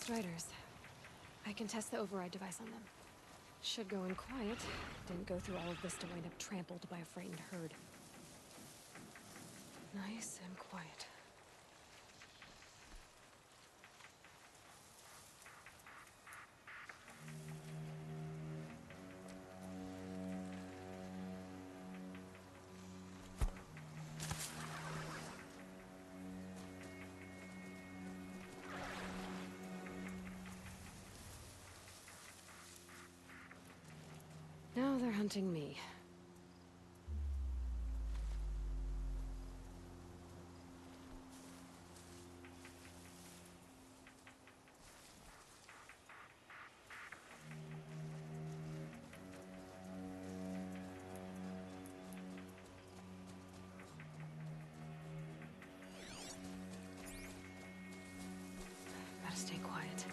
Striders. I can test the override device on them. Should go in quiet. Didn't go through all of this to wind up trampled by a frightened herd. Nice and quiet. Now they're hunting me. Gotta stay quiet.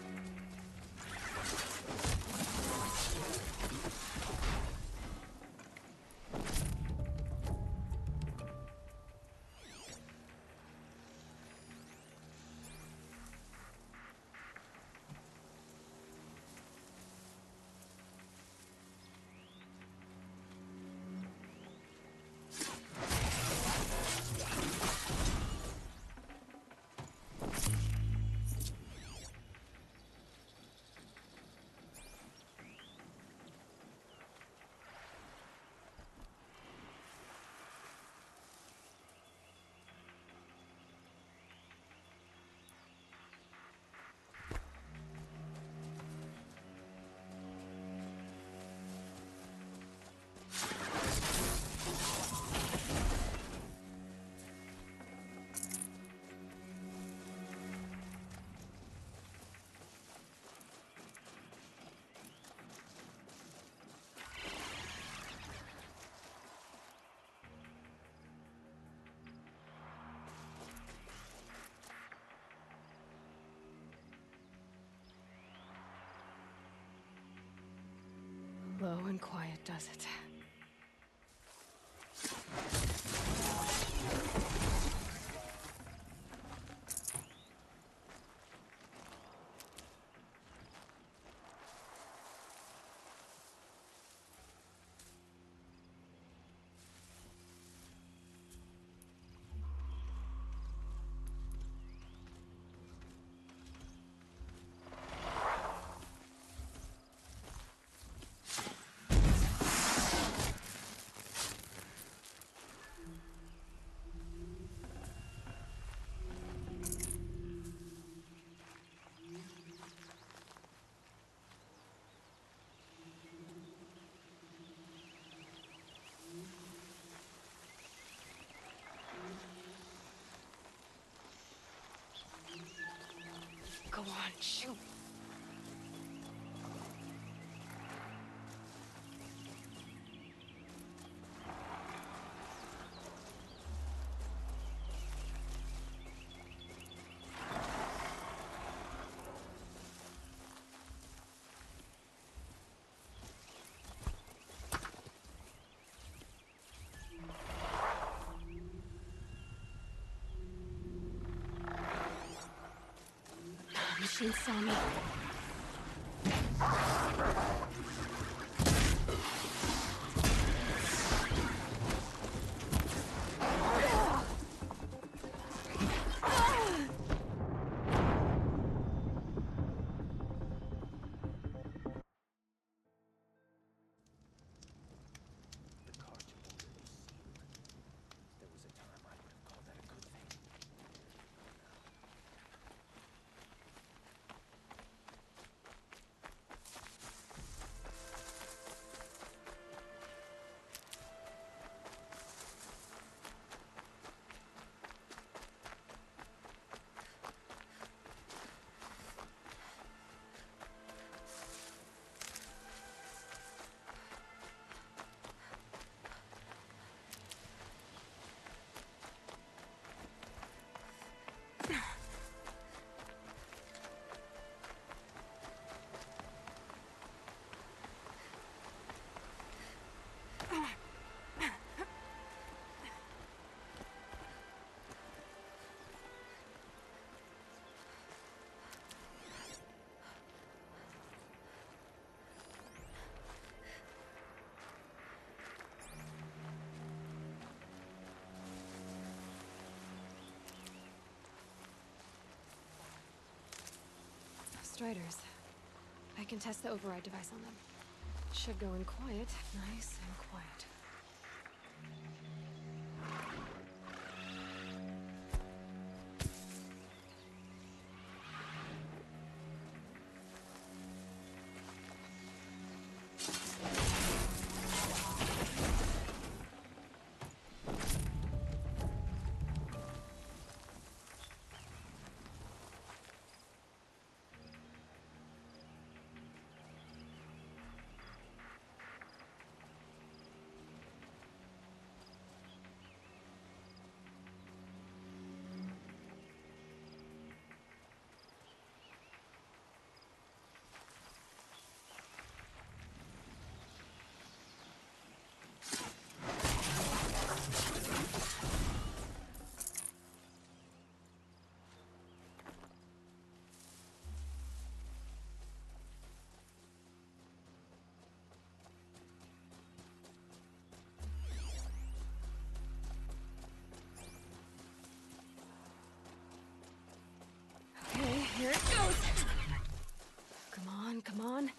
Low and quiet does it. Go on, shoot. Machine saw me. Striders. I can test the override device on them. Should go in quiet, nice and quiet. Okay, here it goes! Come on, come on.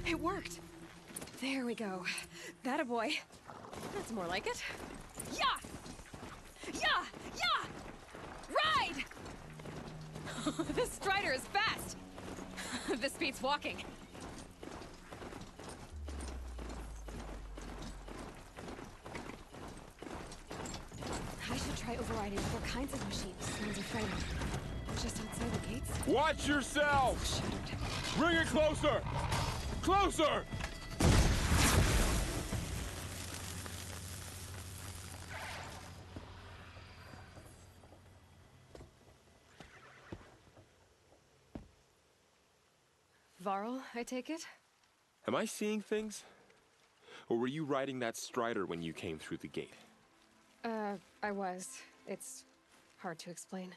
It worked! There we go. That a boy. That's more like it. Yeah! Yeah! Yeah! Ride! This Strider is fast! This beats walking. I should try overriding four kinds of machines. Sounds afraid of. Just outside the gates. Watch yourself! Shuttered. Bring it closer! Closer! Varl, I take it? Am I seeing things? Or were you riding that Strider when you came through the gate? I was. It's hard to explain.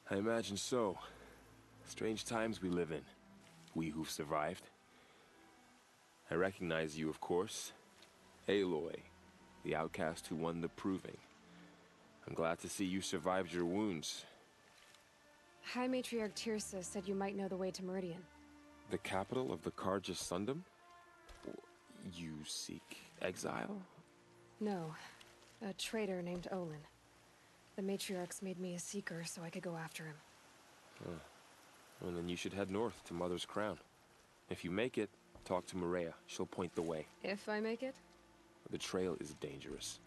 I imagine so. Strange times we live in. We who've survived. I recognize you, of course. Aloy, the outcast who won the proving. I'm glad to see you survived your wounds. High Matriarch Tirsa said you might know the way to Meridian. The capital of the Carja Sundom? You seek exile? No. A traitor named Olin. The Matriarchs made me a seeker so I could go after him. Well, then you should head north to Mother's Crown. If you make it, talk to Maria. She'll point the way. If I make it? The trail is dangerous.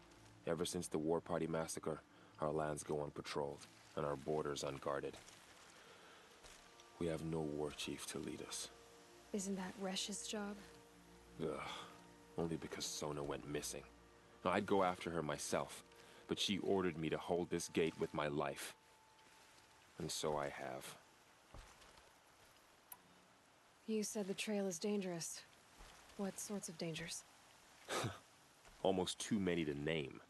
Ever since the War Party massacre, our lands go unpatrolled, and our borders unguarded. We have no war chief to lead us. Isn't that Resh's job? Ugh. Only because Sona went missing. I'd go after her myself, but she ordered me to hold this gate with my life. And so I have. You said the trail is dangerous. What sorts of dangers? Almost too many to name.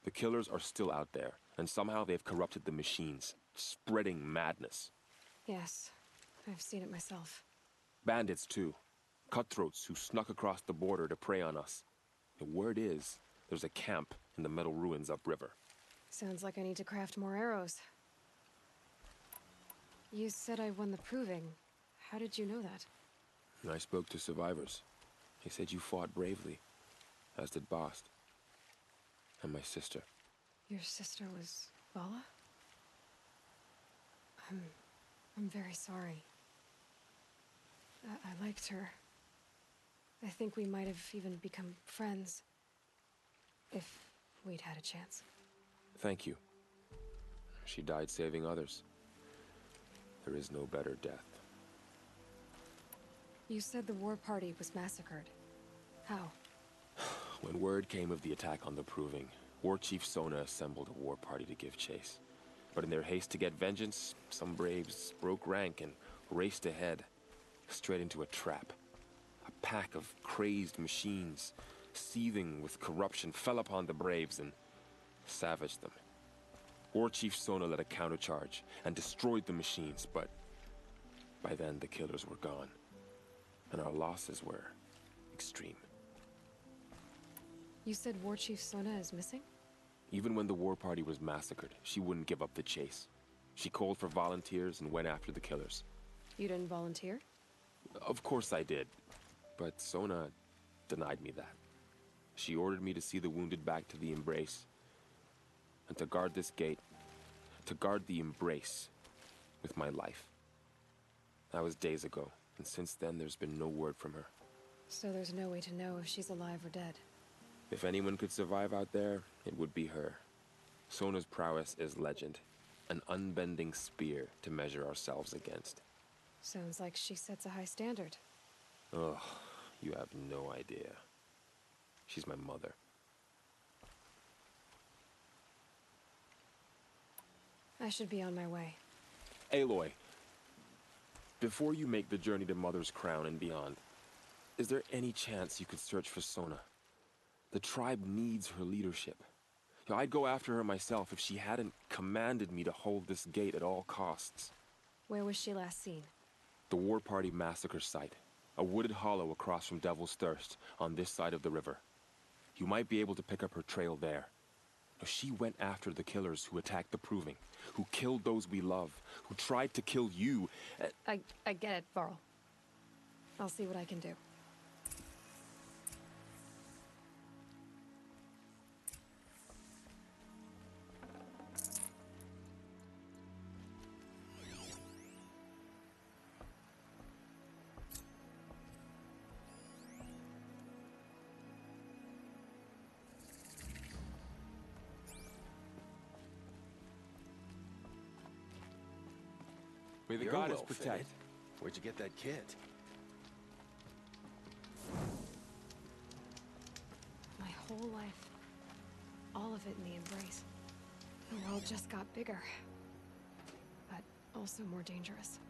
The killers are still out there, and somehow they've corrupted the machines, spreading madness. Yes, I've seen it myself. Bandits, too. Cutthroats who snuck across the border to prey on us. The word is, there's a camp in the metal ruins upriver. Sounds like I need to craft more arrows. You said I won the proving. How did you know that? I spoke to survivors. They said you fought bravely, as did Bast. And my sister. Your sister was Vala? I'm very sorry. I liked her. I think we might have even become friends. If we'd had a chance. Thank you. She died saving others. There is no better death. You said the war party was massacred. How? When word came of the attack on the Proving, War Chief Sona assembled a war party to give chase. But in their haste to get vengeance, some braves broke rank and raced ahead, straight into a trap. A pack of crazed machines, seething with corruption, fell upon the braves and savaged them. War Chief Sona led a countercharge and destroyed the machines, but by then the killers were gone, and our losses were extreme. You said War Chief Sona is missing? Even when the war party was massacred, she wouldn't give up the chase. She called for volunteers and went after the killers. You didn't volunteer? Of course I did, but Sona denied me that. She ordered me to see the wounded back to the embrace, and to guard this gate, to guard the embrace with my life. That was days ago, and since then there's been no word from her. So there's no way to know if she's alive or dead. If anyone could survive out there, it would be her. Sona's prowess is legend, an unbending spear to measure ourselves against. Sounds like she sets a high standard. Ugh, you have no idea. She's my mother. I should be on my way. Aloy, before you make the journey to Mother's Crown and beyond, is there any chance you could search for Sona? The tribe needs her leadership. I'd go after her myself if she hadn't commanded me to hold this gate at all costs. Where was she last seen? The war party massacre site. A wooded hollow across from Devil's Thirst, on this side of the river. You might be able to pick up her trail there. She went after the killers who attacked the Proving, who killed those we love, who tried to kill you. I get it, Varl. I'll see what I can do. May the You're goddess well protect. fitted. Where'd you get that kit? My whole life. All of it in the embrace. The world just got bigger. But also more dangerous.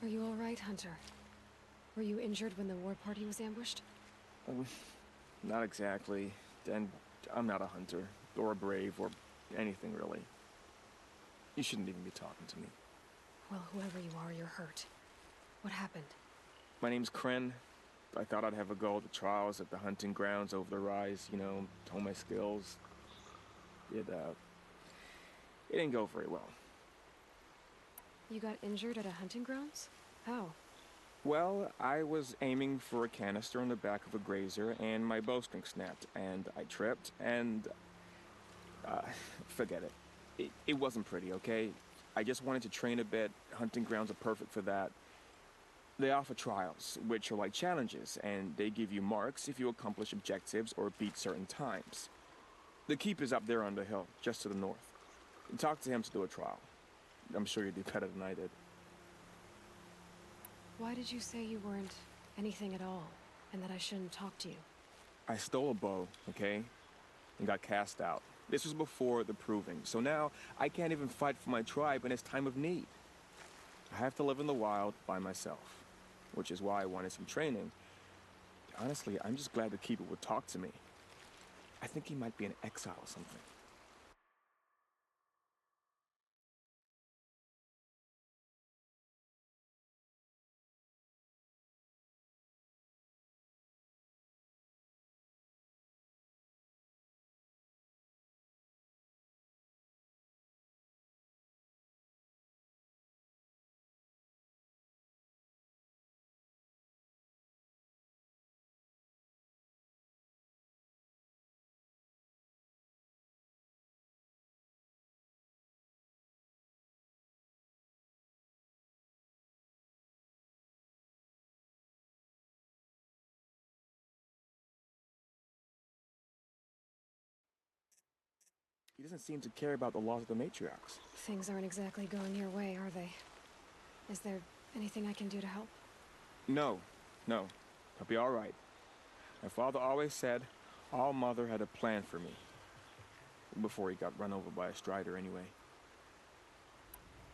Are you all right, Hunter? Were you injured when the war party was ambushed? Not exactly. And I'm not a hunter, or a brave, or anything really. You shouldn't even be talking to me. Well, whoever you are, you're hurt. What happened? My name's Kren. I thought I'd have a go at the trials at the hunting grounds over the rise, you know, hone my skills. It didn't go very well. You got injured at a hunting grounds? How? Well, I was aiming for a canister on the back of a grazer, and my bowstring snapped, and I tripped, and... forget it. It wasn't pretty, okay? I just wanted to train a bit. Hunting grounds are perfect for that. They offer trials, which are like challenges, and they give you marks if you accomplish objectives or beat certain times. The keep is up there on the hill, just to the north. Talk to him to do a trial. I'm sure you'd do better than I did. Why did you say you weren't anything at all, and that I shouldn't talk to you? I stole a bow, okay? And got cast out. This was before the Proving, so now I can't even fight for my tribe in its time of need. I have to live in the wild by myself, which is why I wanted some training. Honestly, I'm just glad the Keeper would talk to me. I think he might be in exile or something. He doesn't seem to care about the laws of the matriarchs. Things aren't exactly going your way, are they? Is there anything I can do to help? No. I'll be all right. My father always said our mother had a plan for me. Before he got run over by a strider, anyway.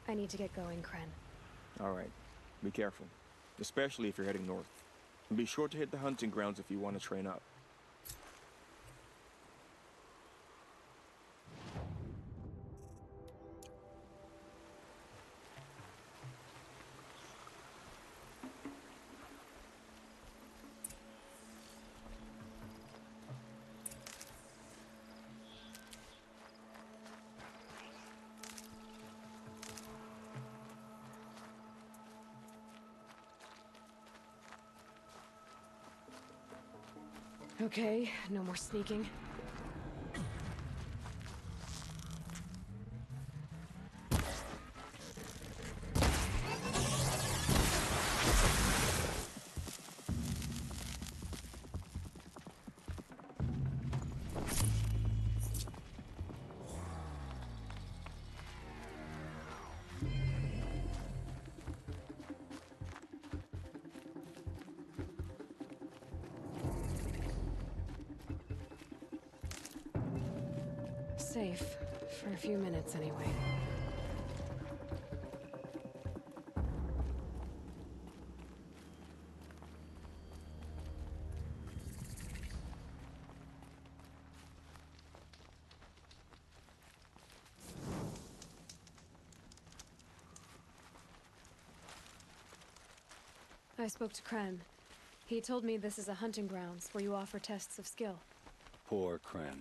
I need to get going, Kren. All right. Be careful. Especially if you're heading north. And be sure to hit the hunting grounds if you want to train up. Okay, no more sneaking. Safe. For a few minutes, anyway. I spoke to Kren. He told me this is a hunting grounds where you offer tests of skill. Poor Kren.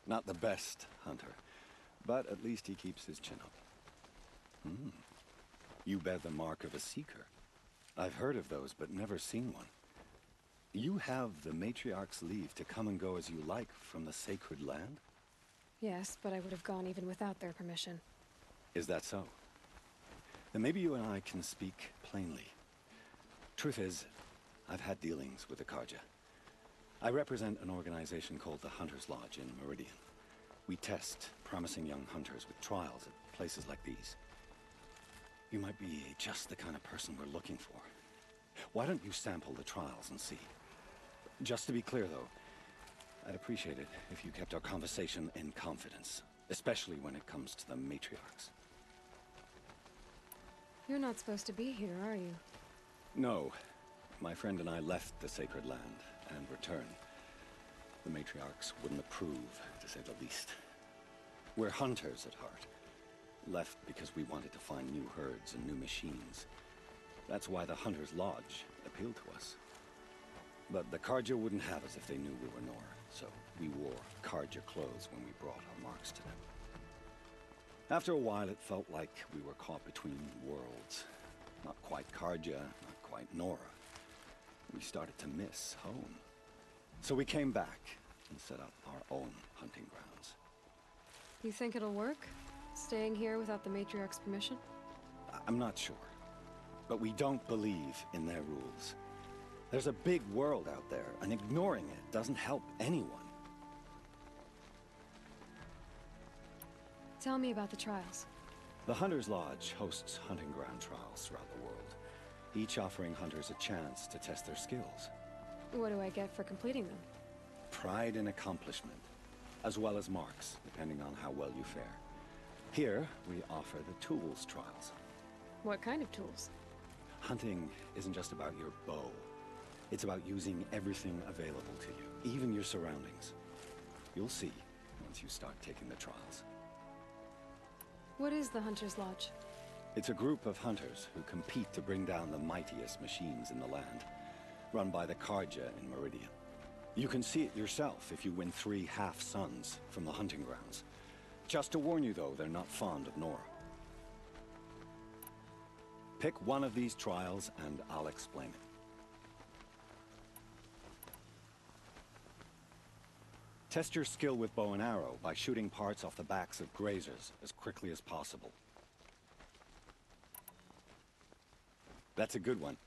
Not the best hunter, but at least he keeps his chin up. You bear the mark of a seeker. I've heard of those, but never seen one. You have the matriarch's leave to come and go as you like from the sacred land? Yes, but I would have gone even without their permission. Is that so? Then maybe you and I can speak plainly. Truth is, I've had dealings with the Carja. I represent an organization called the Hunter's Lodge in Meridian. We test promising young hunters with trials at places like these. You might be just the kind of person we're looking for. Why don't you sample the trials and see? Just to be clear, though, I'd appreciate it if you kept our conversation in confidence, especially when it comes to the matriarchs. You're not supposed to be here, are you? No. My friend and I left the sacred land and returned. The matriarchs wouldn't approve, to say the least. We're hunters at heart. Left because we wanted to find new herds and new machines. That's why the Hunter's Lodge appealed to us. But the Carja wouldn't have us if they knew we were Nora, so we wore Carja clothes when we brought our marks to them. After a while, it felt like we were caught between worlds. Not quite Carja, not quite Nora. We started to miss home. So we came back and set up our own hunting grounds. You think it'll work? Staying here without the matriarch's permission? I'm not sure. But we don't believe in their rules. There's a big world out there, and ignoring it doesn't help anyone. Tell me about the trials. The Hunter's Lodge hosts hunting ground trials throughout the world, each offering hunters a chance to test their skills. What do I get for completing them? Pride in accomplishment, as well as marks, depending on how well you fare. Here, we offer the tools trials. What kind of tools? Hunting isn't just about your bow. It's about using everything available to you, even your surroundings. You'll see once you start taking the trials. What is the Hunter's Lodge? It's a group of hunters who compete to bring down the mightiest machines in the land, run by the Carja in Meridian. You can see it yourself if you win 3 half-suns from the hunting grounds. Just to warn you, though, they're not fond of Nora. Pick one of these trials and I'll explain it. Test your skill with bow and arrow by shooting parts off the backs of grazers as quickly as possible. That's a good one.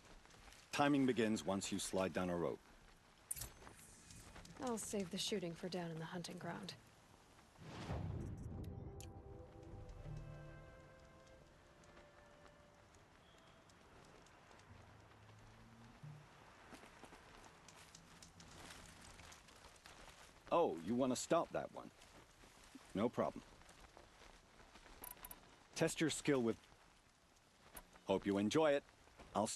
Timing begins once you slide down a rope. I'll save the shooting for down in the hunting ground. Oh, you want to stop that one? No problem. Test your skill with... Hope you enjoy it. I'll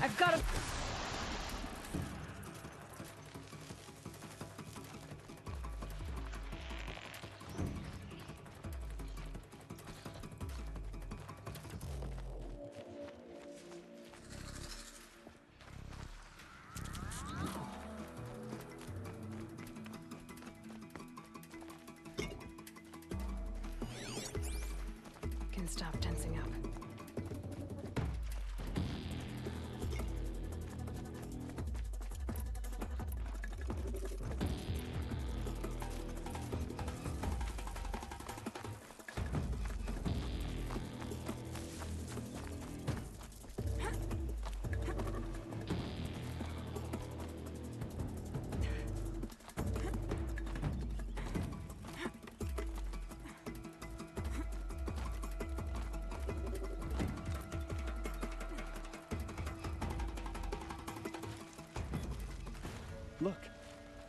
I've got to... Can stop tensing up. Look,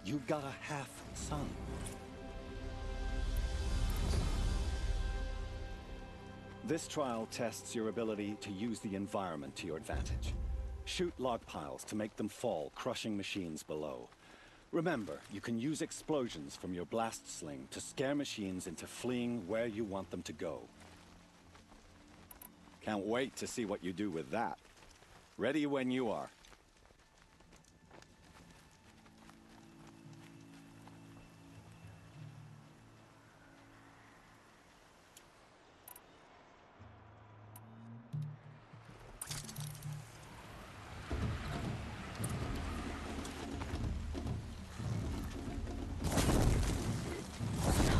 you got a half sun. This trial tests your ability to use the environment to your advantage. Shoot log piles to make them fall, crushing machines below. Remember, you can use explosions from your blast sling to scare machines into fleeing where you want them to go. Can't wait to see what you do with that. Ready when you are.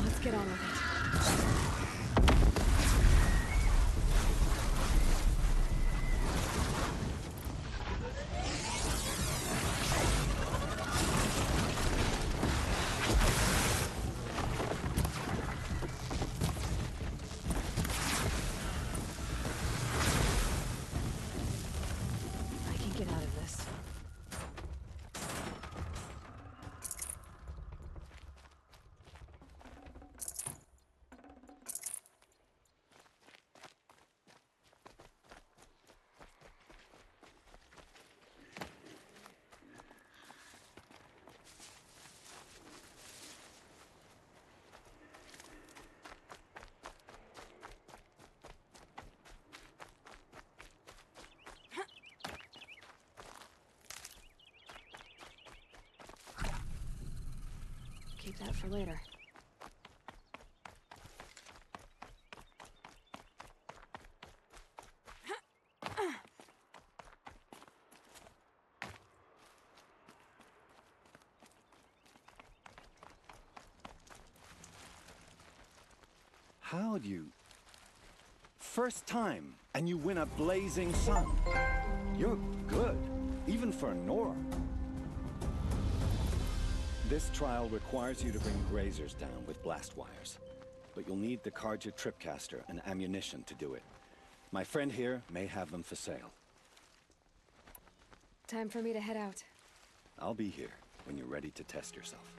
Let's get on with it. I can get out of this. Keep that for later. How'd you... First time, and you win a blazing sun. You're good, even for Nora. This trial requires you to bring grazers down with blast wires. But you'll need the Carja tripcaster and ammunition to do it. My friend here may have them for sale. Time for me to head out. I'll be here when you're ready to test yourself.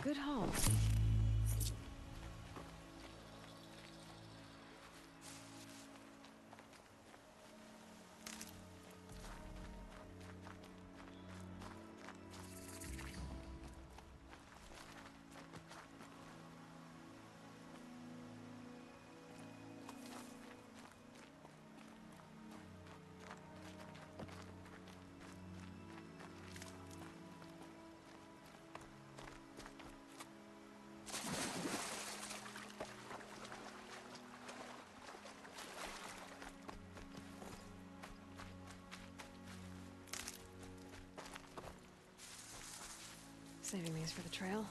Good haul. Saving these for the trail.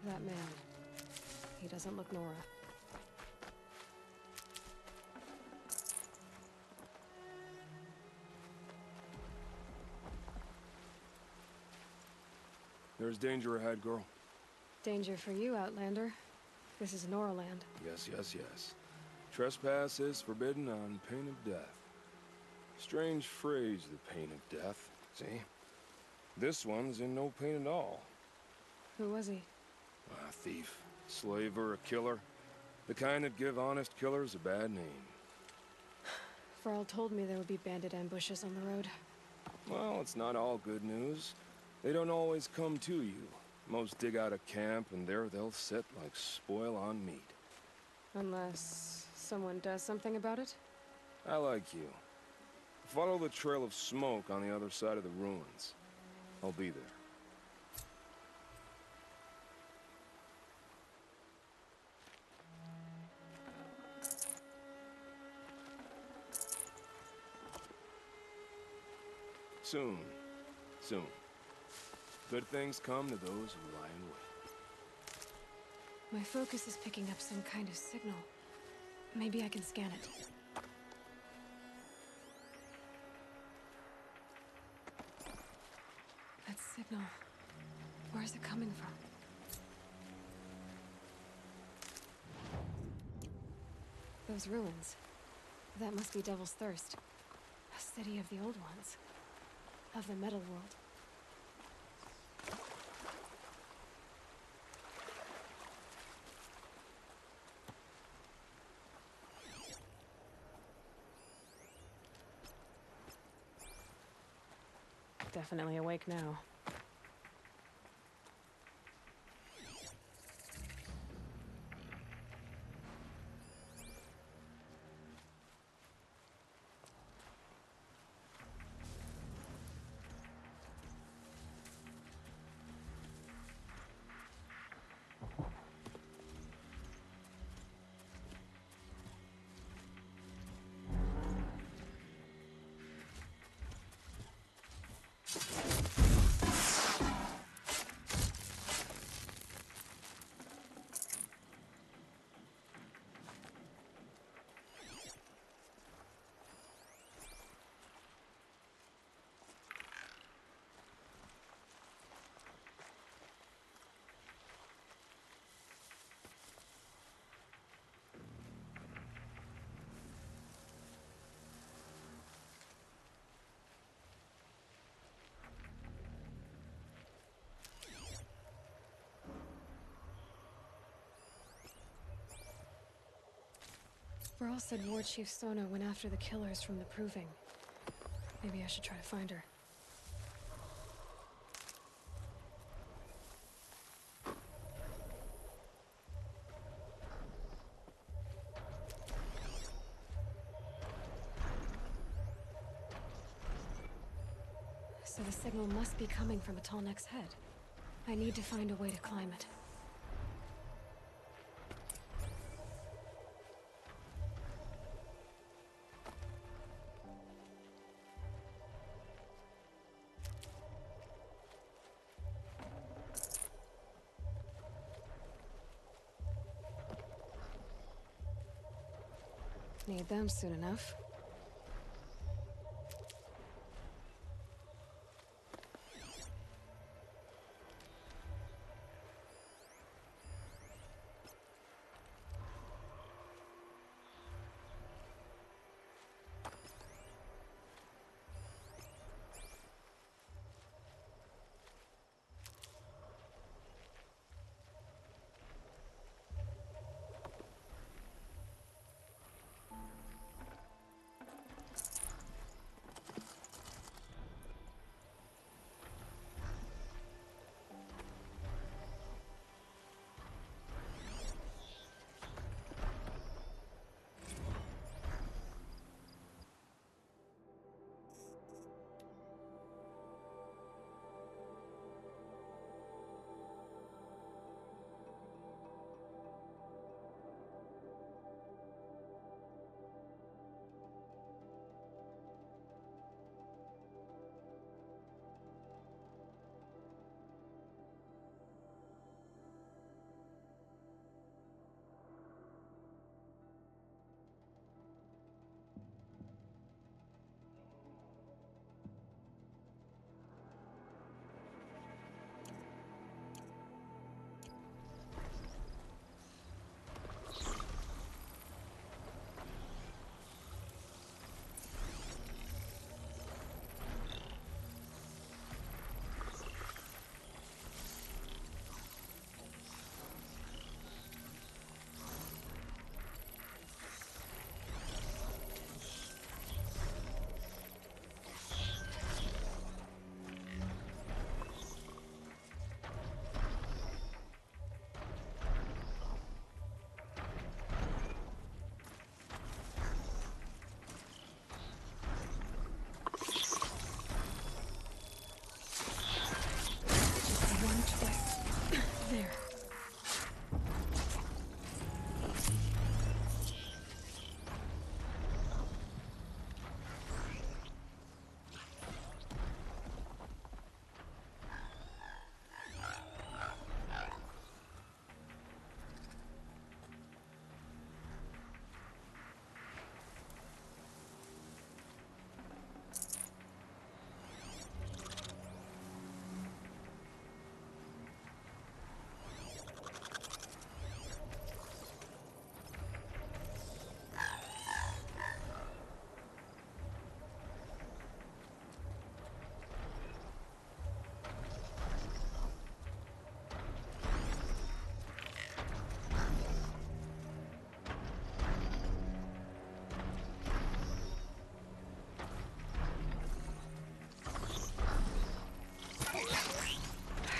That man. He doesn't look Nora. There's danger ahead, girl. Danger for you, Outlander. This is Nora land. Yes, yes, yes. Trespass is forbidden on pain of death. Strange phrase, the pain of death. See? This one's in no pain at all. Who was he? A thief, slaver, a killer. The kind that give honest killers a bad name. Farrell told me there would be bandit ambushes on the road. Well, it's not all good news. They don't always come to you. Most dig out a camp, and there they'll sit like spoil on meat. Unless someone does something about it? I like you. Follow the trail of smoke on the other side of the ruins. I'll be there. Soon. Soon. Good things come to those who lie in wait. My focus is picking up some kind of signal. Maybe I can scan it. That signal. Where is it coming from? Those ruins. That must be Devil's Thirst. A city of the old ones. Of the metal world. Definitely awake now. Burl said War Chief Sona went after the killers from the Proving. Maybe I should try to find her. So the signal must be coming from a tall neck's head. I need to find a way to climb it. Need them soon enough.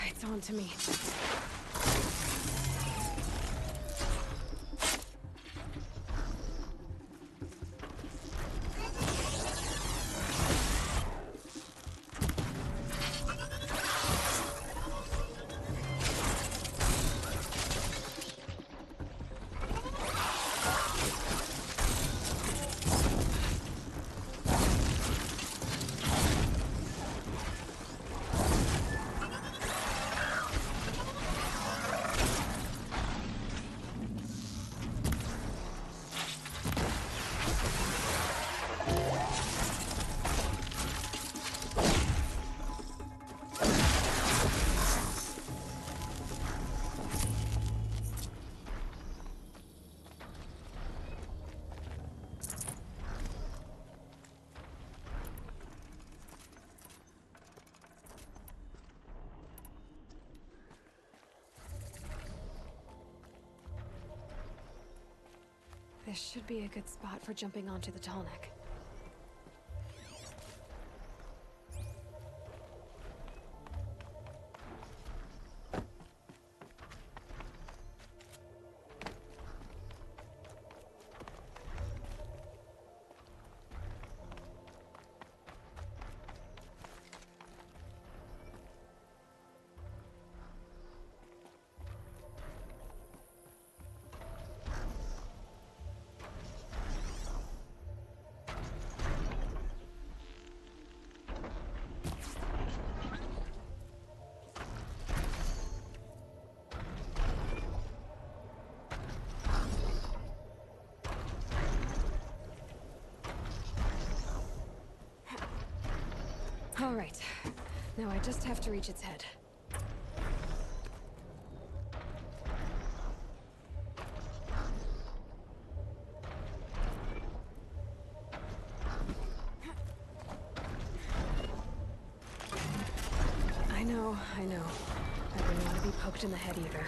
It's on to me. This should be a good spot for jumping onto the tall neck. All right. Now I just have to reach its head. I know. I wouldn't want to be poked in the head either.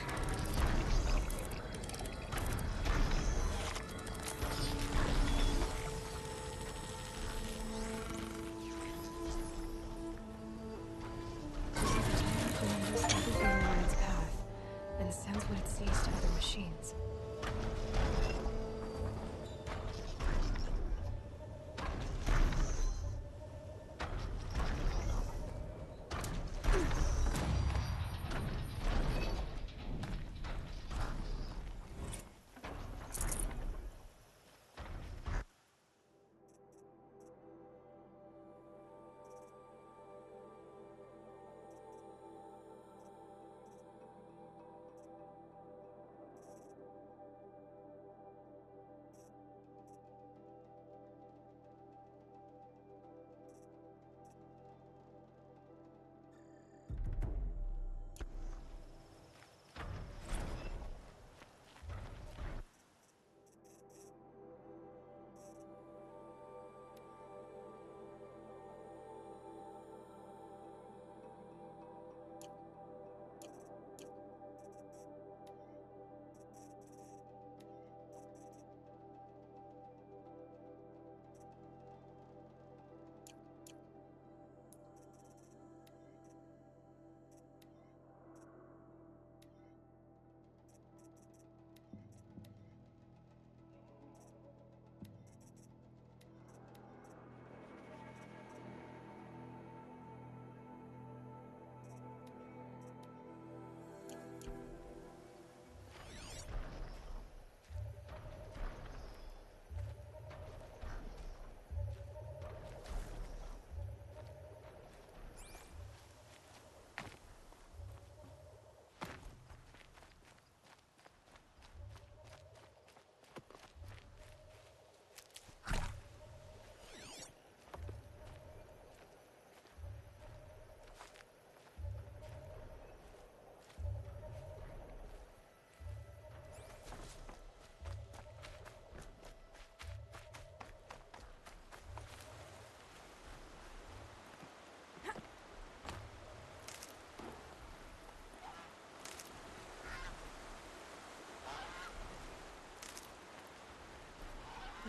And sends what it sees to other machines.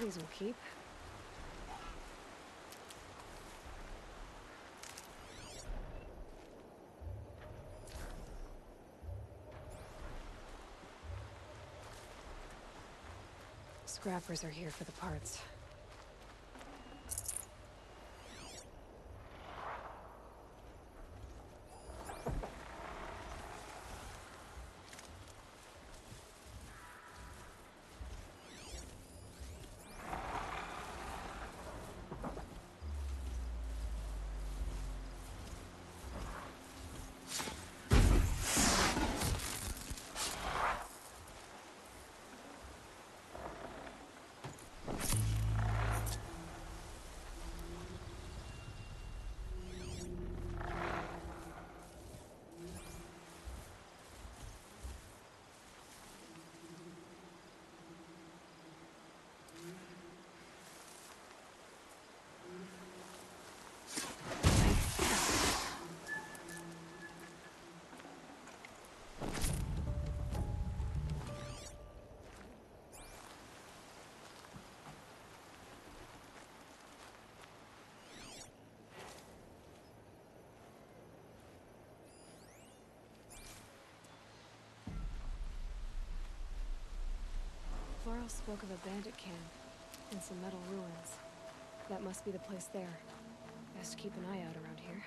These will keep. Scrappers are here for the parts. Carl spoke of a bandit camp and some metal ruins. That must be the place there. Best keep an eye out around here.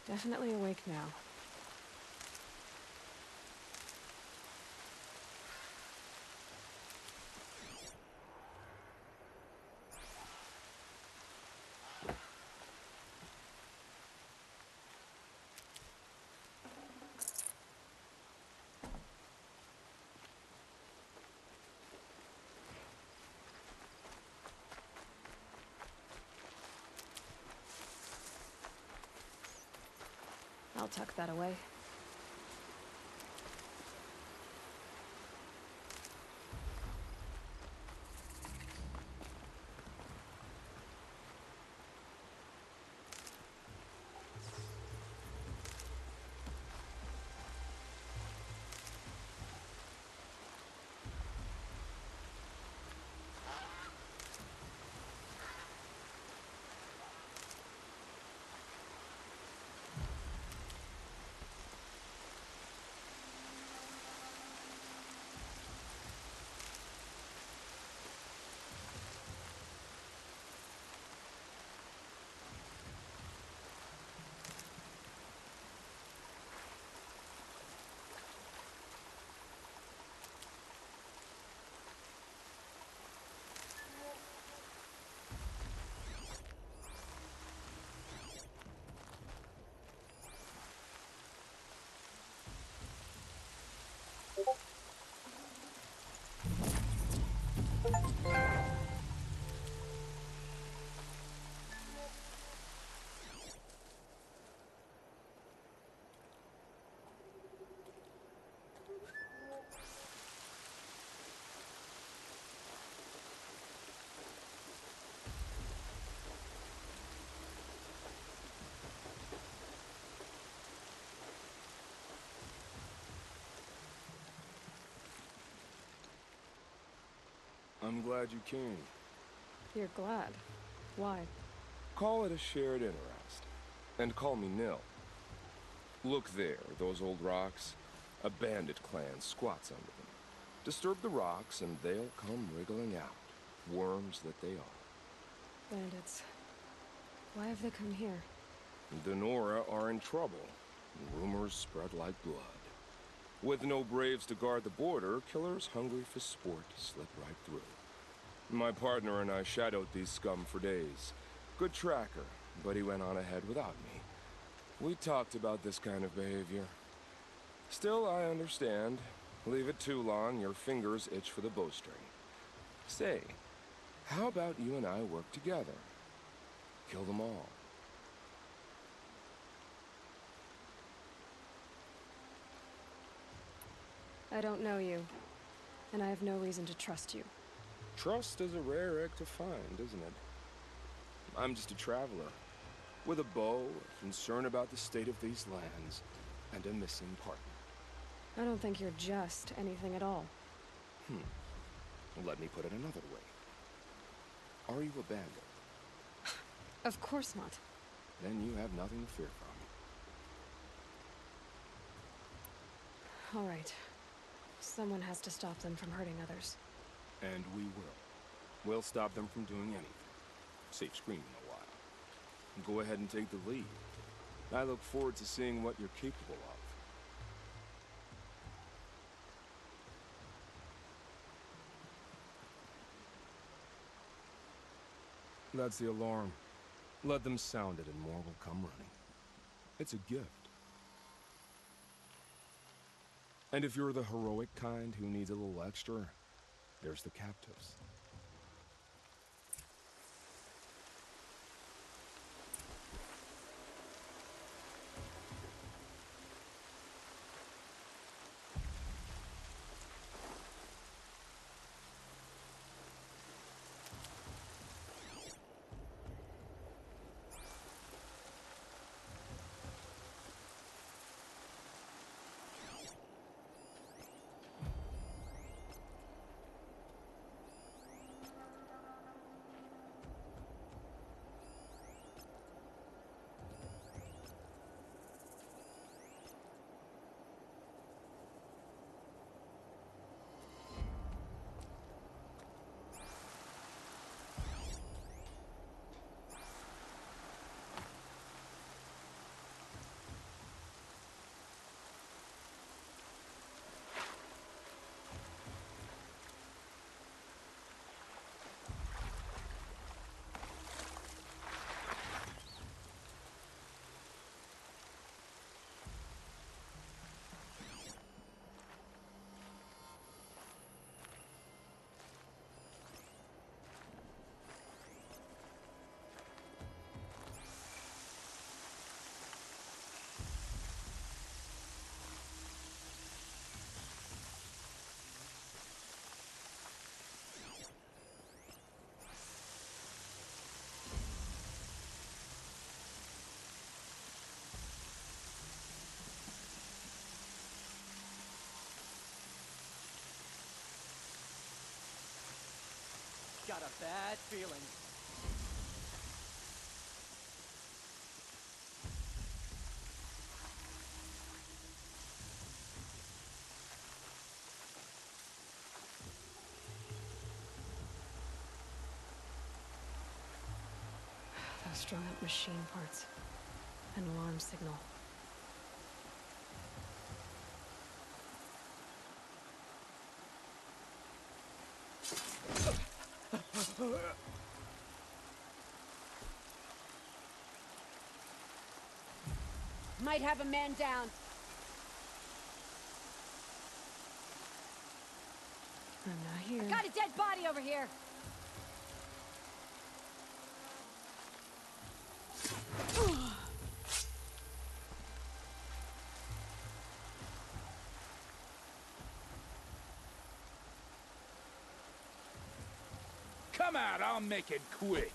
Definitely awake now. I'll tuck that away. I'm glad you came. You're glad. Why? Call it a shared interest. And call me Nil. Look there, those old rocks. A bandit clan squats under them. Disturb the rocks and they'll come wriggling out. Worms that they are. Bandits. Why have they come here? The Nora are in trouble. Rumors spread like blood. With no braves to guard the border, killers hungry for sport slip right through. My partner and I shadowed these scum for days. Good tracker, but he went on ahead without me. We talked about this kind of behavior. Still, I understand. Leave it too long, your fingers itch for the bowstring. Say, how about you and I work together? Kill them all. I don't know you, and I have no reason to trust you. Trust is a rare egg to find, isn't it? I'm just a traveler, with a bow, a concern about the state of these lands, and a missing partner. I don't think you're just anything at all. Let me put it another way. Are you abandoned? Of course not. Then you have nothing to fear from. All right. Someone has to stop them from hurting others. And we will. We'll stop them from doing anything. Save screaming a while. Go ahead and take the lead. I look forward to seeing what you're capable of. That's the alarm. Let them sound it and more will come running. It's a gift. And if you're the heroic kind who needs a little extra, there's the captives. Got a bad feeling. Those strung up machine parts. An alarm signal. Might have a man down. I'm not here. Got a dead body over here. Come out, I'll make it quick.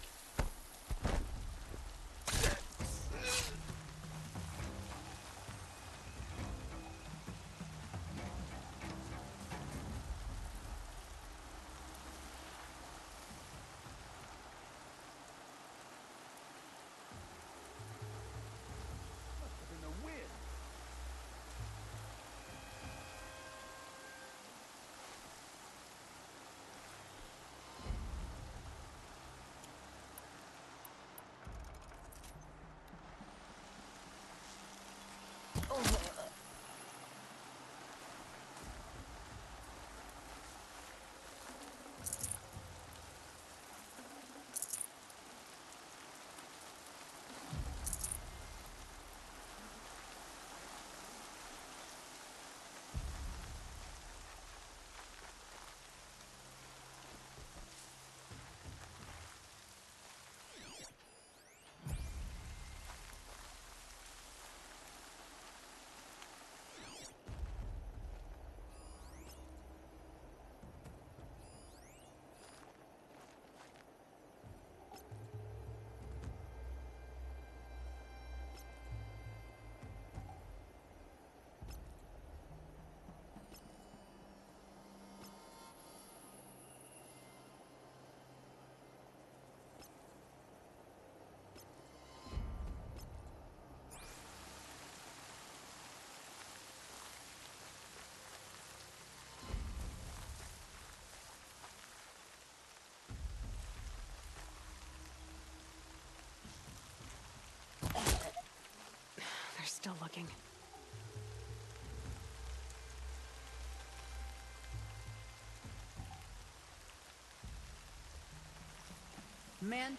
In the wind. still looking. Man,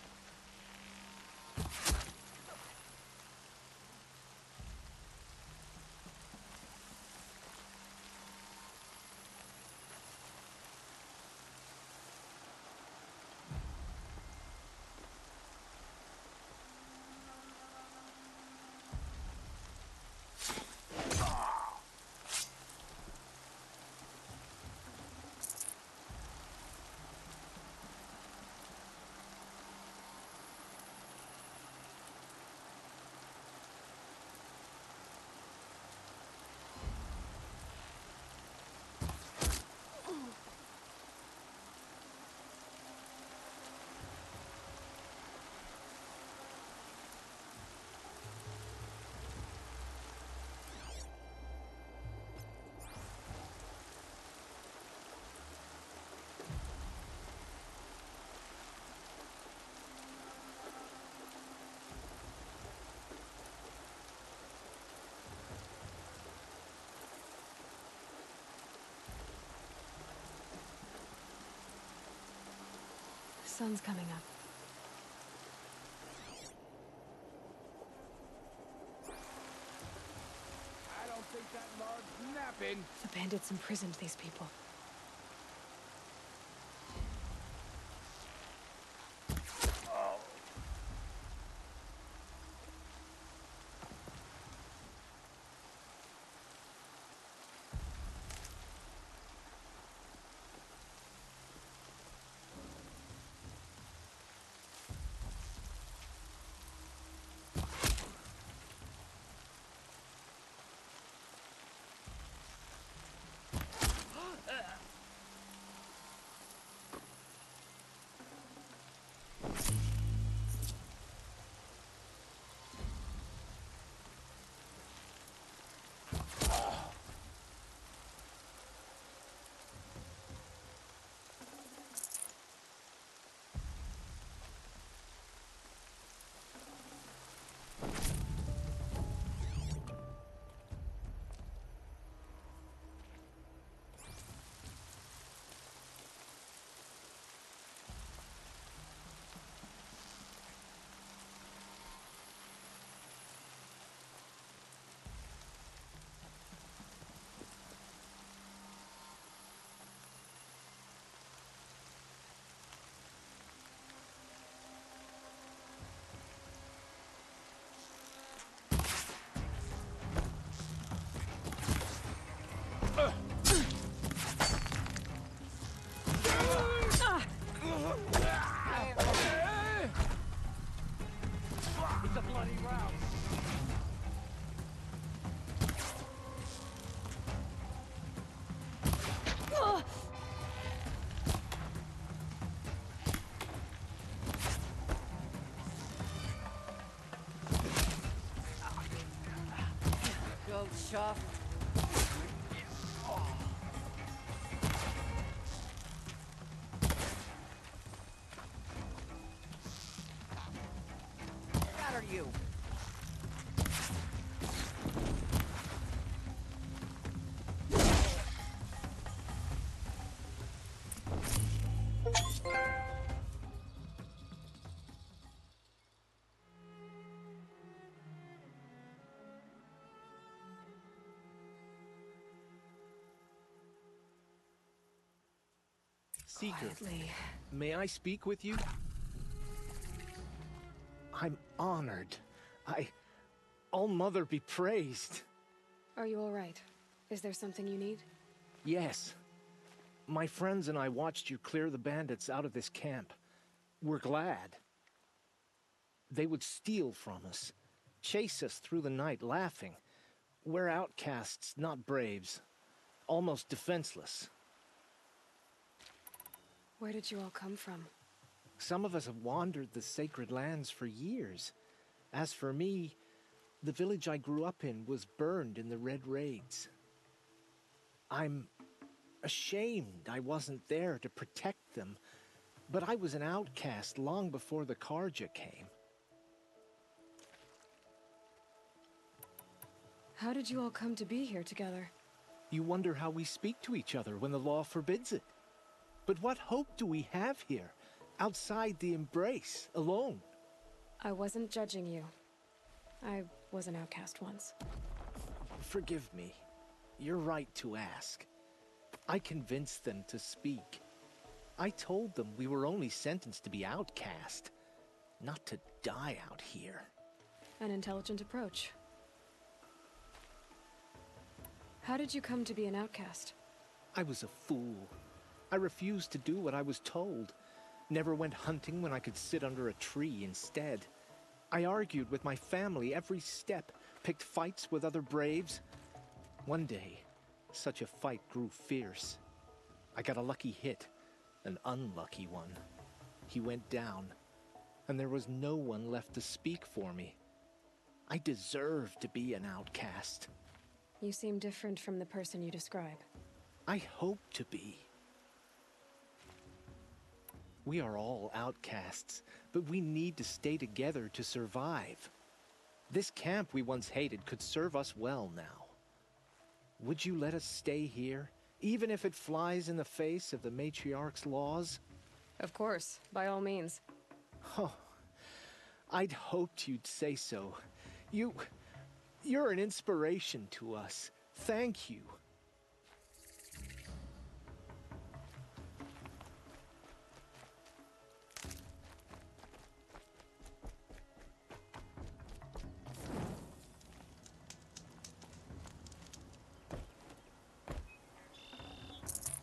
Sun's coming up. I don't think that log's napping. The bandits imprisoned these people. It's a bloody rout. go, Chuff. What are you? Seeker, Quietly. may I speak with you? I'm honored. All-Mother be praised. Are you all right? Is there something you need? Yes. My friends and I watched you clear the bandits out of this camp. We're glad. They would steal from us, chase us through the night laughing. We're outcasts, not braves. Almost defenseless. Where did you all come from? Some of us have wandered the sacred lands for years. As for me, the village I grew up in was burned in the Red Raids. I'm ashamed I wasn't there to protect them, but I was an outcast long before the Carja came. How did you all come to be here together? You wonder how we speak to each other when the law forbids it. But what hope do we have here, outside the embrace, alone? I wasn't judging you. I was an outcast once. Forgive me. You're right to ask. I convinced them to speak. I told them we were only sentenced to be outcast, not to die out here. An intelligent approach. How did you come to be an outcast? I was a fool. I refused to do what I was told. Never went hunting when I could sit under a tree instead. I argued with my family every step, picked fights with other braves. One day, such a fight grew fierce. I got a lucky hit, an unlucky one. He went down, and there was no one left to speak for me. I deserved to be an outcast. You seem different from the person you describe. I hope to be. We are all outcasts, but we need to stay together to survive. This camp we once hated could serve us well now. Would you let us stay here, even if it flies in the face of the matriarch's laws? Of course, by all means. Oh, I'd hoped you'd say so. You're an inspiration to us. Thank you.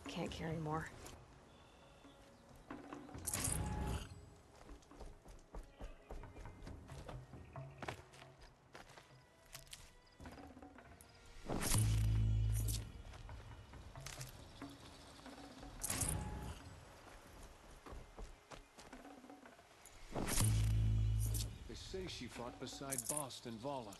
Can't carry more. They say she fought beside Boston Vala.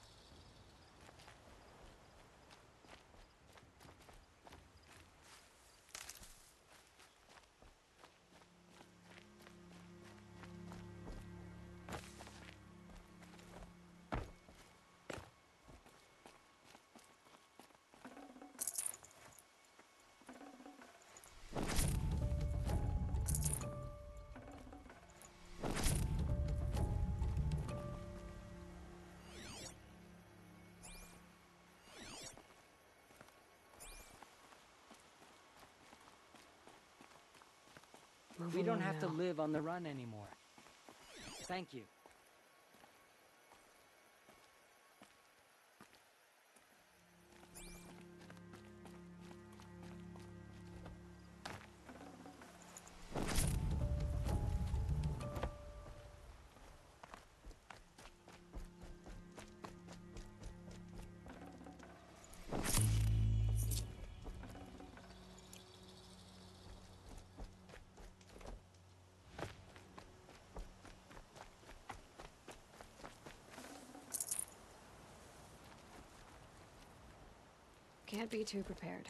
We don't have to live on the run anymore. Thank you. Can't be too prepared.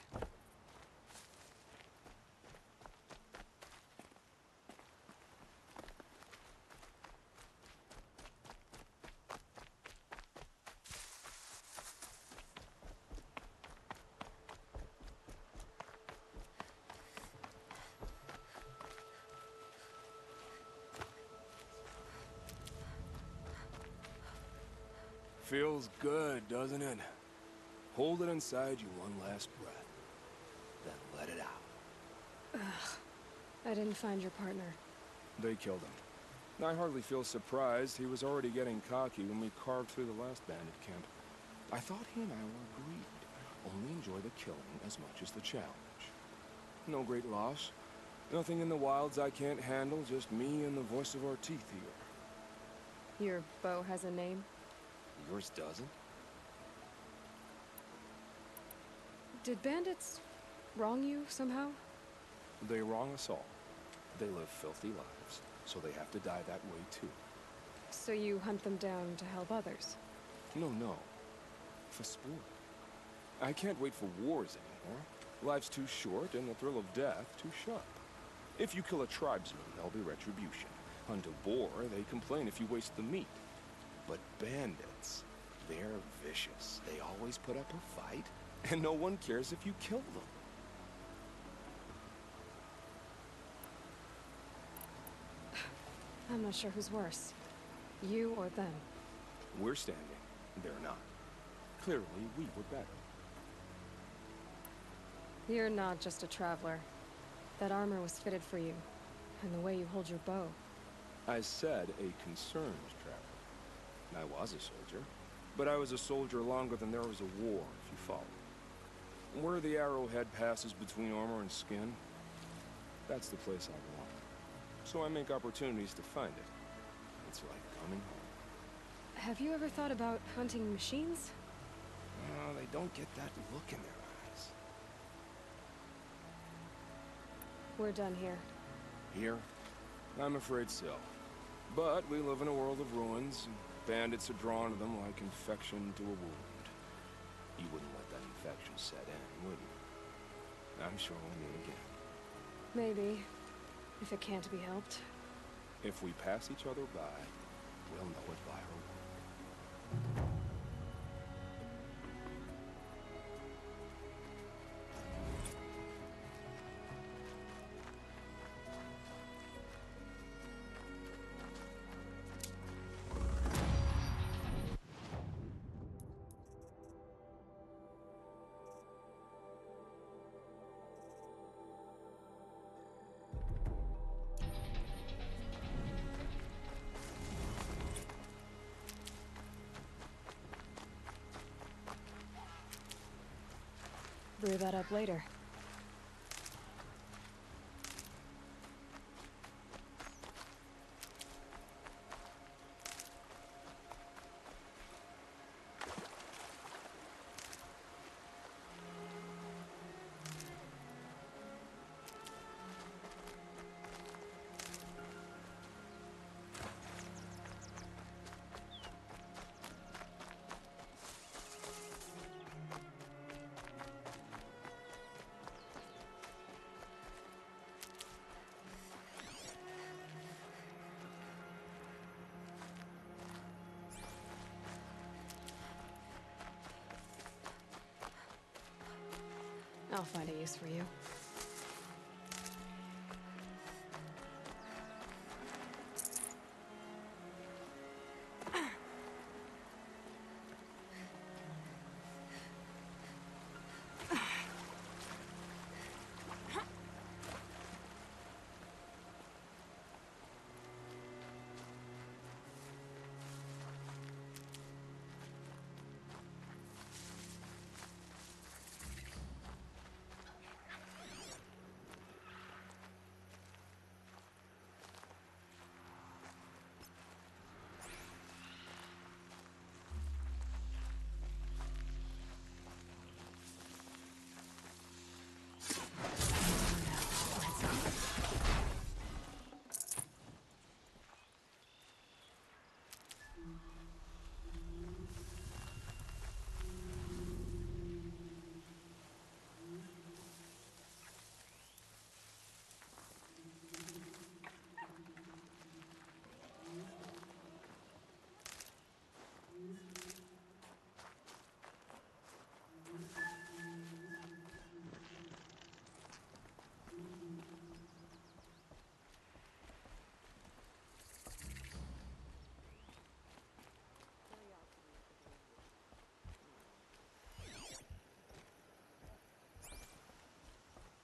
Feels good, doesn't it? Hold it inside you one last breath, then let it out. I didn't find your partner. They killed him. I hardly feel surprised. He was already getting cocky when we carved through the last bandit camp. I thought he and I were agreed. Only enjoy the killing as much as the challenge. No great loss. Nothing in the wilds I can't handle, just me and the voice of our teeth here. Your bow has a name? Yours doesn't? Did bandits wrong you somehow? They wrong us all. They live filthy lives, so they have to die that way too. So you hunt them down to help others? No. For sport. I can't wait for wars anymore. Life's too short and the thrill of death too sharp. If you kill a tribesman, there'll be retribution. Hunt a boar, they complain if you waste the meat. But bandits, They're vicious. They always put up a fight, and no one cares if you kill them. I'm not sure who's worse. You or them. We're standing. They're not. Clearly, we were better. You're not just a traveler. That armor was fitted for you. And the way you hold your bow. I said a concerned traveler. I was a soldier. But I was a soldier longer than there was a war, if you follow. Where the arrowhead passes between armor and skin, that's the place I belong. So I make opportunities to find it. It's like coming home. Have you ever thought about hunting machines? No, they don't get that look in their eyes. We're done here. Here? I'm afraid so. But we live in a world of ruins, and bandits are drawn to them like infection to a wound. You wouldn't let that infection set in, would you? I'm sure we'll meet again. Maybe. If it can't be helped. If we pass each other by, we'll know it by our work. Brew that up later. I'll find a use for you.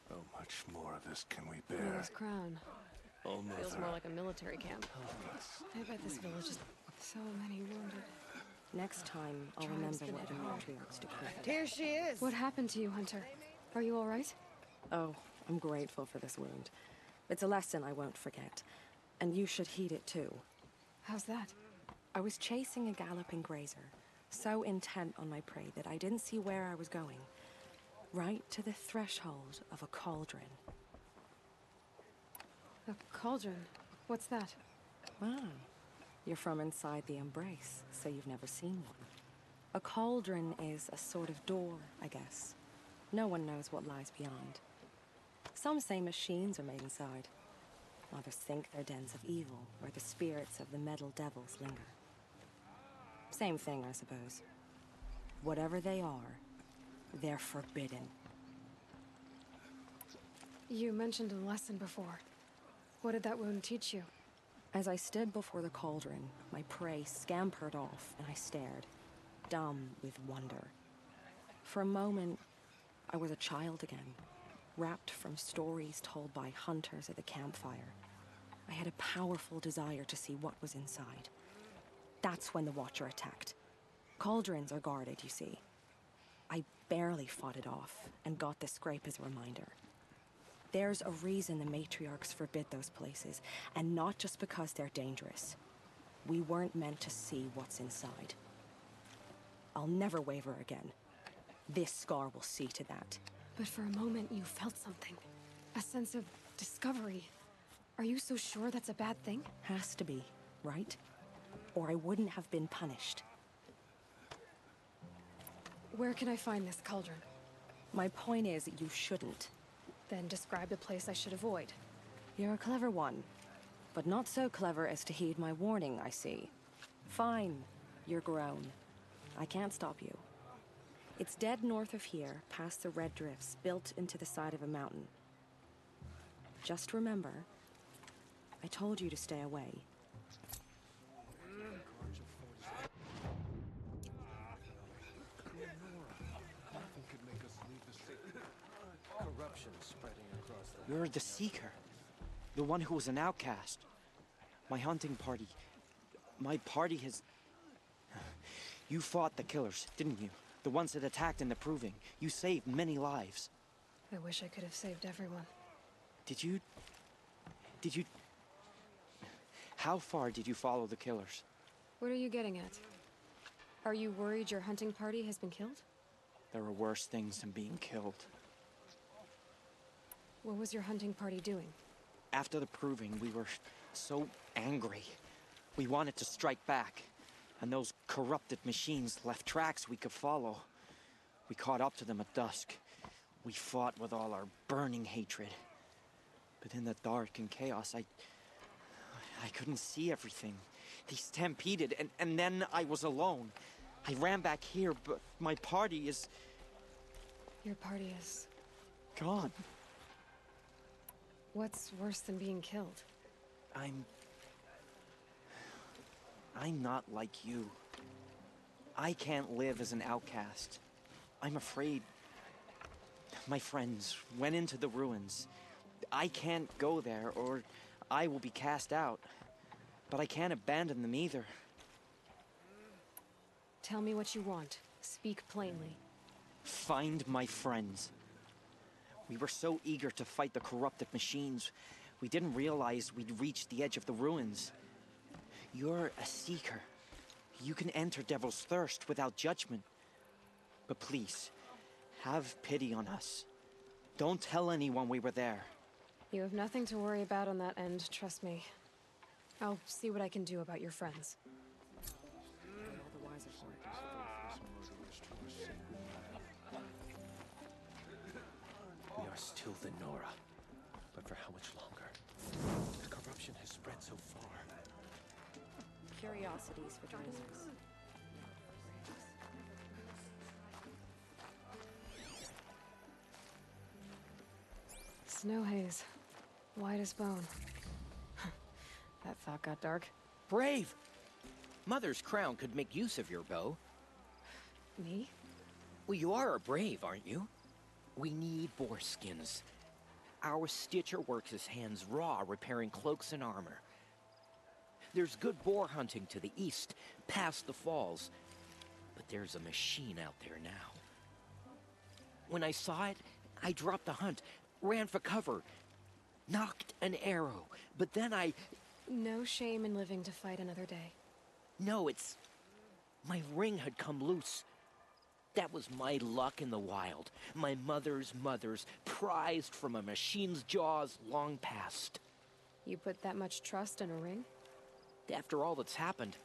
How much more of this can we bear? This crown. Almost. Feels more like a military camp. I bet this village is so many wounded. Next time, I'll remember what the matriarchs decreed. Here she is. What happened to you, Hunter? Are you all right? Oh, I'm grateful for this wound. It's a lesson I won't forget. And you should heed it too. How's that? I was chasing a galloping grazer, so intent on my prey that I didn't see where I was going. Right to the threshold of a cauldron. A cauldron? What's that? Ah, you're from inside the Embrace, so you've never seen one. A cauldron is a sort of door, I guess. No one knows what lies beyond. Some say machines are made inside. Others think they're dens of evil, where the spirits of the metal devils linger. Same thing, I suppose. Whatever they are, they're forbidden. You mentioned a lesson before. What did that wound teach you? As I stood before the cauldron, my prey scampered off, and I stared, dumb with wonder. For a moment, I was a child again, wrapped from stories told by hunters at the campfire. I had a powerful desire to see what was inside. That's when the Watcher attacked. Cauldrons are guarded, you see. I barely fought it off, and got the scrape as a reminder. There's a reason the matriarchs forbid those places, and not just because they're dangerous. We weren't meant to see what's inside. I'll never waver again. This scar will see to that. But for a moment, you felt something. A sense of discovery. Are you so sure that's a bad thing? Has to be, right? Or I wouldn't have been punished. Where can I find this cauldron? My point is, you shouldn't. Then describe the place I should avoid. You're a clever one, but not so clever as to heed my warning, I see. Fine, you're grown. I can't stop you. It's dead north of here, past the red drifts, built into the side of a mountain. Just remember, I told you to stay away. You're the Seeker. The one who was an outcast. My hunting party. My party has... You fought the killers, didn't you? The ones that attacked in the Proving. You saved many lives. I wish I could have saved everyone. Did you... How far did you follow the killers? What are you getting at? Are you worried your hunting party has been killed? There are worse things than being killed. What was your hunting party doing? After the Proving, we were so angry. We wanted to strike back. And those corrupted machines left tracks we could follow. We caught up to them at dusk. We fought with all our burning hatred. But in the dark and chaos, I couldn't see everything. They stampeded, and then I was alone. I ran back here, but my party is... Your party is... gone. What's worse than being killed? I'm not like you. I can't live as an outcast. I'm afraid. My friends went into the ruins. I can't go there, or I will be cast out. But I can't abandon them either. Tell me what you want. Speak plainly. Find my friends. We were so eager to fight the corrupted machines, we didn't realize we'd reached the edge of the ruins. You're a seeker. You can enter Devil's Thirst without judgment. But please, have pity on us. Don't tell anyone we were there. You have nothing to worry about on that end, trust me. I'll see what I can do about your friends. We are still the Nora, but for how much longer? The corruption has spread so far. Curiosities for dinosaurs. Snow haze. White as bone. That thought got dark. Brave! Mother's crown could make use of your bow. Me? Well, you are a brave, aren't you? We need boar skins. Our Stitcher works his hands raw repairing cloaks and armor. There's good boar hunting to the east, past the falls. But there's a machine out there now. When I saw it, I dropped the hunt, ran for cover, knocked an arrow, but then I... No shame in living to fight another day. No, it's... My ring had come loose. That was my luck in the wild. My mother's prized from a machine's jaws long past. You put that much trust in a ring? After all that's happened,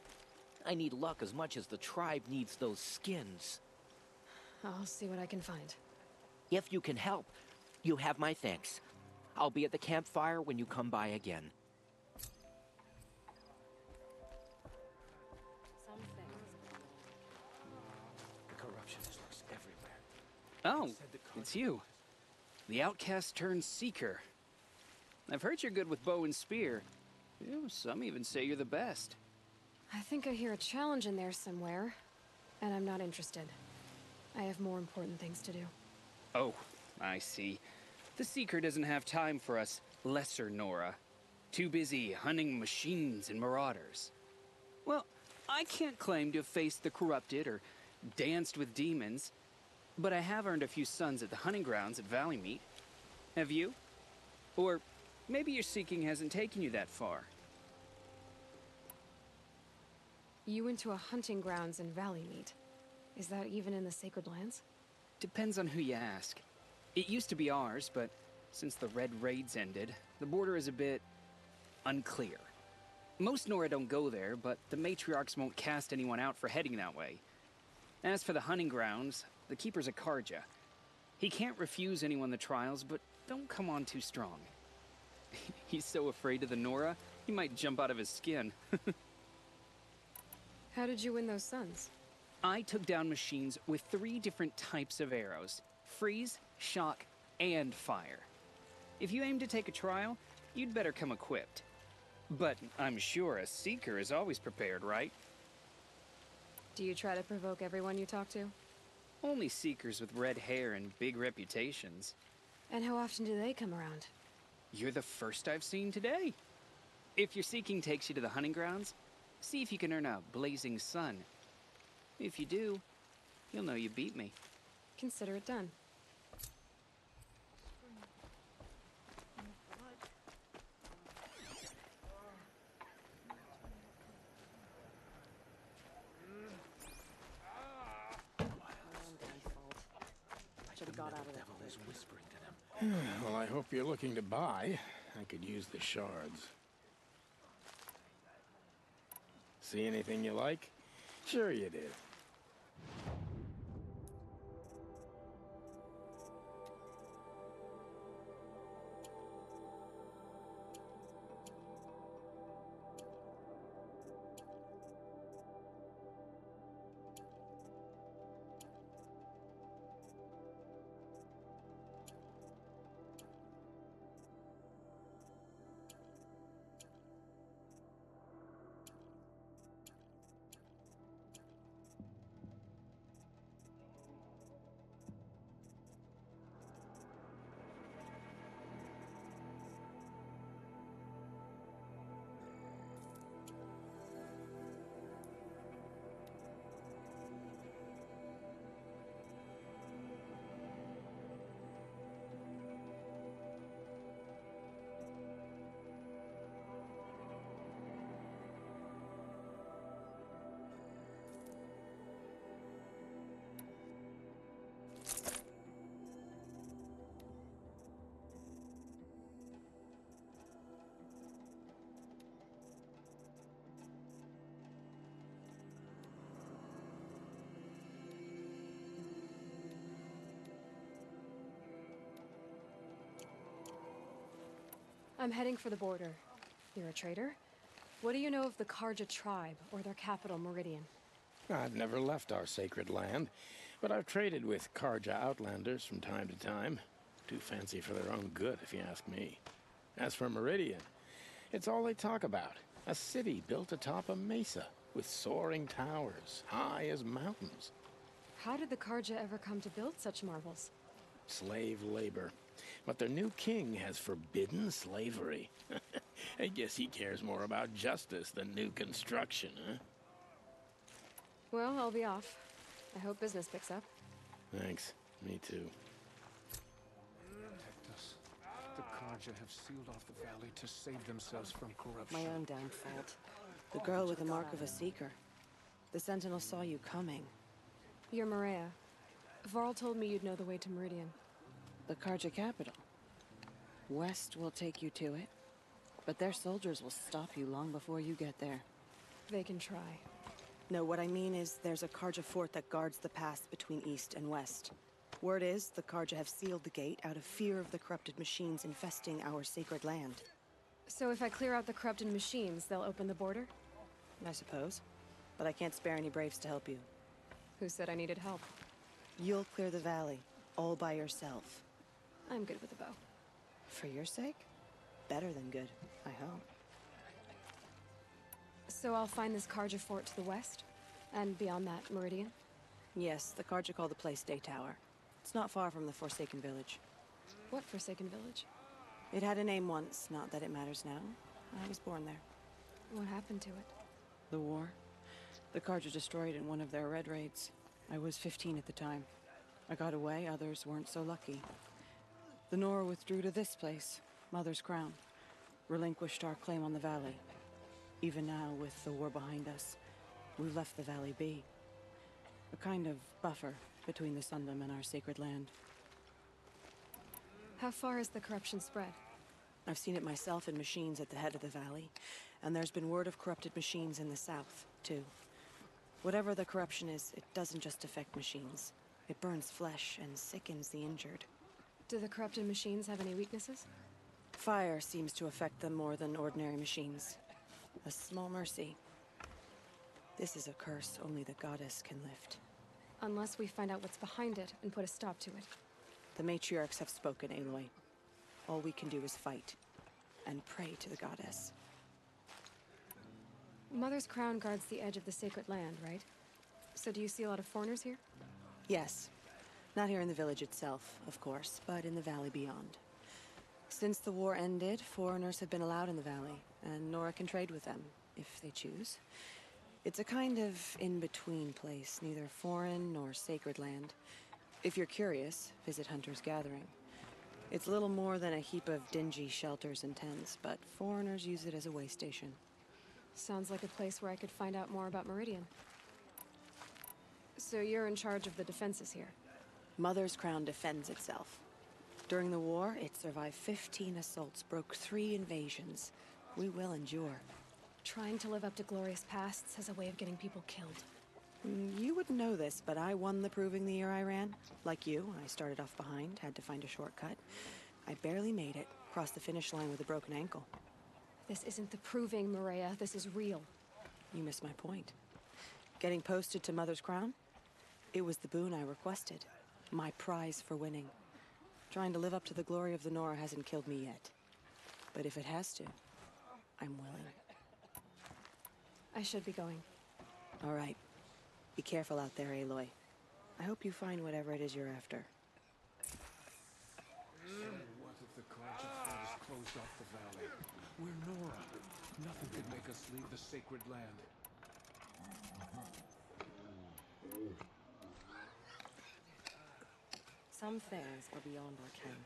I need luck as much as the tribe needs those skins. I'll see what I can find. If you can help, you have my thanks. I'll be at the campfire when you come by again. The corruption Oh, it's you. The outcast turned seeker. I've heard you're good with bow and spear. Ew, some even say you're the best. I think I hear a challenge in there somewhere, and I'm not interested. I have more important things to do. Oh, I see. The seeker doesn't have time for us lesser Nora. Too busy hunting machines and marauders. Well, I can't claim to have faced the corrupted or danced with demons, but I have earned a few suns at the hunting grounds at Valley Meet. Have you? Or maybe your seeking hasn't taken you that far. You went to a hunting grounds in Valley Meet. Is that even in the Sacred Lands? Depends on who you ask. It used to be ours, but since the Red Raids ended, the border is a bit unclear. Most Nora don't go there, but the matriarchs won't cast anyone out for heading that way. As for the hunting grounds, the keeper's a Karja. He can't refuse anyone the trials, but don't come on too strong. He's so afraid of the Nora, he might jump out of his skin. How did you win those suns? I took down machines with 3 different types of arrows: freeze, shock, and fire. If you aim to take a trial, you'd better come equipped. But I'm sure a seeker is always prepared, right? Do you try to provoke everyone you talk to? Only seekers with red hair and big reputations. And how often do they come around? You're the first I've seen today. If your seeking takes you to the hunting grounds, see if you can earn a blazing sun. If you do, you'll know you beat me. Consider it done. Well, I hope you're looking to buy. I could use the shards. See anything you like? Sure you did. I'm heading for the border. You're a trader? What do you know of the Karja tribe, or their capital, Meridian? I've never left our sacred land, but I've traded with Karja outlanders from time to time. Too fancy for their own good, if you ask me. As for Meridian, it's all they talk about. A city built atop a mesa, with soaring towers, high as mountains. How did the Karja ever come to build such marvels? Slave labor. But their new king has forbidden slavery. I guess he cares more about justice than new construction, huh? Well, I'll be off. I hope business picks up. Thanks. Me too. Protect us. The Karja have sealed off the valley to save themselves from corruption. My own damn fault. The girl with the mark of a seeker. The Sentinel saw you coming. You're Maria. Varl told me you'd know the way to Meridian. The Karja capital. West will take you to it, but their soldiers will stop you long before you get there. They can try. No, what I mean is there's a Karja fort that guards the pass between east and west. Word is the Karja have sealed the gate out of fear of the corrupted machines infesting our sacred land. So if I clear out the corrupted machines, they'll open the border? I suppose. But I can't spare any braves to help you. Who said I needed help? You'll clear the valley. All by yourself. I'm good with a bow. For your sake? Better than good, I hope. So I'll find this Karja fort to the west? And beyond that, Meridian? Yes, the Karja call the place Day Tower. It's not far from the Forsaken Village. What Forsaken Village? It had a name once, not that it matters now. I was born there. What happened to it? The war. The Karja destroyed it in one of their red raids. I was 15 at the time. I got away, others weren't so lucky. The Nora withdrew to this place, Mother's Crown. Relinquished our claim on the valley. Even now, with the war behind us, we've left the valley be. A kind of buffer between the Sundom and our sacred land. How far has the corruption spread? I've seen it myself in machines at the head of the valley, and there's been word of corrupted machines in the south, too. Whatever the corruption is, it doesn't just affect machines. It burns flesh and sickens the injured. Do the corrupted machines have any weaknesses? Fire seems to affect them more than ordinary machines. A small mercy. This is a curse only the goddess can lift. Unless we find out what's behind it and put a stop to it. The matriarchs have spoken, Aloy. All we can do is fight. And pray to the goddess. Mother's Crown guards the edge of the sacred land, right? So do you see a lot of foreigners here? Yes. Not here in the village itself, of course, but in the valley beyond. Since the war ended, foreigners have been allowed in the valley, and Nora can trade with them, if they choose. It's a kind of in-between place, neither foreign nor sacred land. If you're curious, visit Hunter's Gathering. It's little more than a heap of dingy shelters and tents, but foreigners use it as a way station. Sounds like a place where I could find out more about Meridian. So you're in charge of the defenses here? Mother's Crown defends itself. During the war, it survived 15 assaults, broke 3 invasions. We will endure. Trying to live up to glorious pasts has a way of getting people killed. You wouldn't know this, but I won the proving the year I ran. Like you, I started off behind, had to find a shortcut. I barely made it, crossed the finish line with a broken ankle. This isn't the proving, Maria. This is real. You missed my point. Getting posted to Mother's Crown? It was the boon I requested. My prize for winning. Trying to live up to the glory of the Nora hasn't killed me yet. But if it has to, I'm willing. I should be going. All right. Be careful out there, Aloy. I hope you find whatever it is you're after. What if the Karja fort is closed off the valley? We're Nora. Nothing could make us leave the sacred land. Some things are beyond our ken.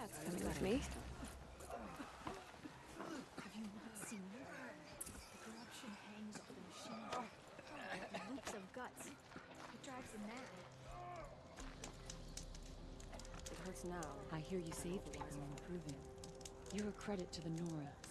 That's coming with me. Have you not seen it? The corruption hangs off the machine. The loops of guts. It drives them mad. It hurts now. I hear you save people in the proving. You're a credit to the Nora.